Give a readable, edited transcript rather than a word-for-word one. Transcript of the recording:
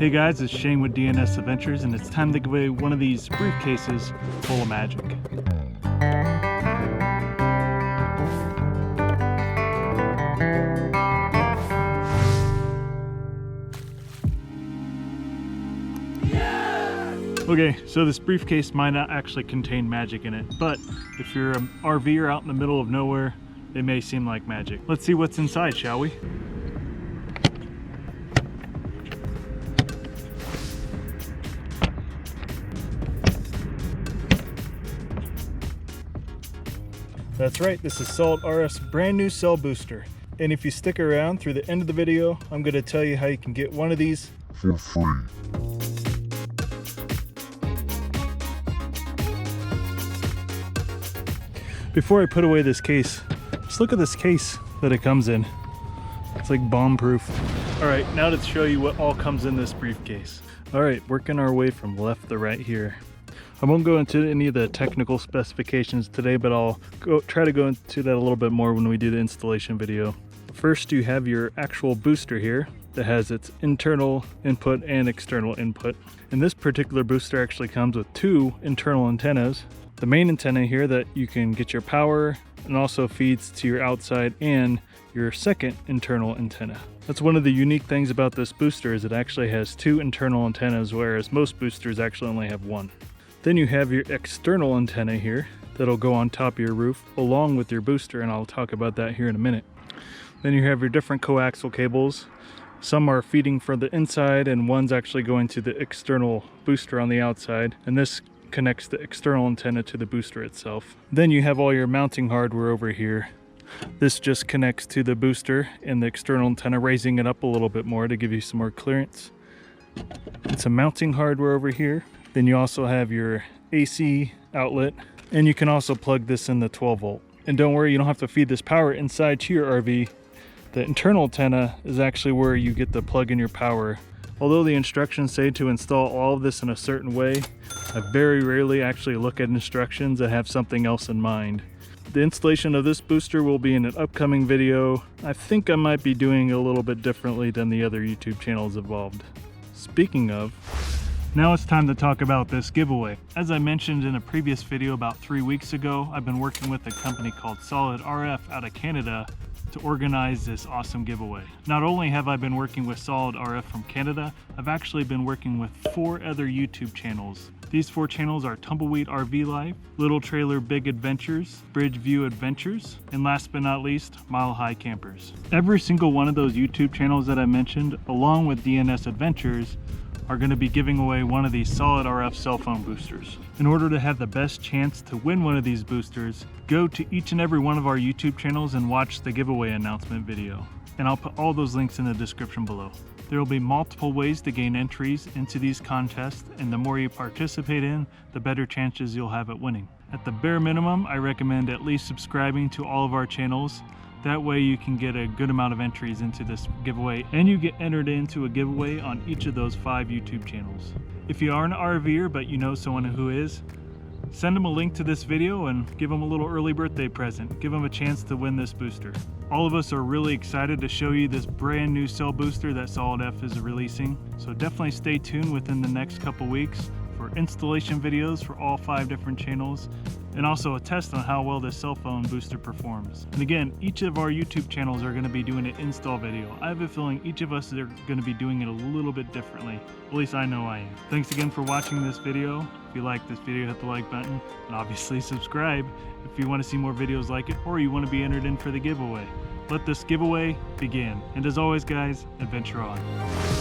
Hey guys, it's Shane with DnSAdventures, and it's time to give away one of these briefcases full of magic. Okay, so this briefcase might not actually contain magic in it, but if you're an RVer out in the middle of nowhere, it may seem like magic. Let's see what's inside, shall we? That's right, this is SolidRF's brand new cell booster. And if you stick around through the end of the video, I'm going to tell you how you can get one of these for free. Before I put away this case, just look at this case that it comes in. It's like bomb-proof. All right, now to show you what all comes in this briefcase. All right, working our way from left to right here. I won't go into any of the technical specifications today, but I'll try to go into that a little bit more when we do the installation video. First, you have your actual booster here that has its internal input and external input. And this particular booster actually comes with two internal antennas. The main antenna here that you can get your power and also feeds to your outside, and your second internal antenna. That's one of the unique things about this booster, is it actually has two internal antennas, whereas most boosters actually only have one. Then you have your external antenna here that'll go on top of your roof along with your booster, and I'll talk about that here in a minute. Then you have your different coaxial cables. Some are feeding from the inside and one's actually going to the external booster on the outside, and this connects the external antenna to the booster itself. Then you have all your mounting hardware over here. This just connects to the booster and the external antenna, raising it up a little bit more to give you some more clearance. And some mounting hardware over here. Then you also have your AC outlet, and you can also plug this in the 12 volt. And don't worry, you don't have to feed this power inside to your RV. The internal antenna is actually where you get to plug in your power. Although the instructions say to install all of this in a certain way, I very rarely actually look at instructions that have something else in mind. The installation of this booster will be in an upcoming video. I think I might be doing it a little bit differently than the other YouTube channels involved. Speaking of, now it's time to talk about this giveaway. As I mentioned in a previous video about 3 weeks ago, I've been working with a company called SolidRF out of Canada to organize this awesome giveaway. Not only have I been working with SolidRF from Canada, I've actually been working with 4 other YouTube channels. These 4 channels are Tumbleweed RV Life, Little Trailer Big Adventures, Bridgeview Adventures, and last but not least, Mile High Campers. Every single one of those YouTube channels that I mentioned, along with DnSAdventures, are going to be giving away one of these SolidRF cell phone boosters. In order to have the best chance to win one of these boosters, go to each and every one of our YouTube channels and watch the giveaway announcement video. And I'll put all those links in the description below. There will be multiple ways to gain entries into these contests, and the more you participate in, the better chances you'll have at winning. At the bare minimum, I recommend at least subscribing to all of our channels. That way you can get a good amount of entries into this giveaway, and you get entered into a giveaway on each of those 5 YouTube channels. If you are an RVer but you know someone who is, send them a link to this video and give them a little early birthday present. Give them a chance to win this booster. All of us are really excited to show you this brand new cell booster that SolidRF is releasing. So definitely stay tuned within the next couple weeks for installation videos for all 5 different channels, and also a test on how well this cell phone booster performs. And again, each of our YouTube channels are going to be doing an install video. I have a feeling each of us are going to be doing it a little bit differently. At least I know I am. Thanks again for watching this video. If you like this video, hit the like button, and obviously subscribe if you want to see more videos like it, or you want to be entered in for the giveaway. Let this giveaway begin. And as always guys, adventure on.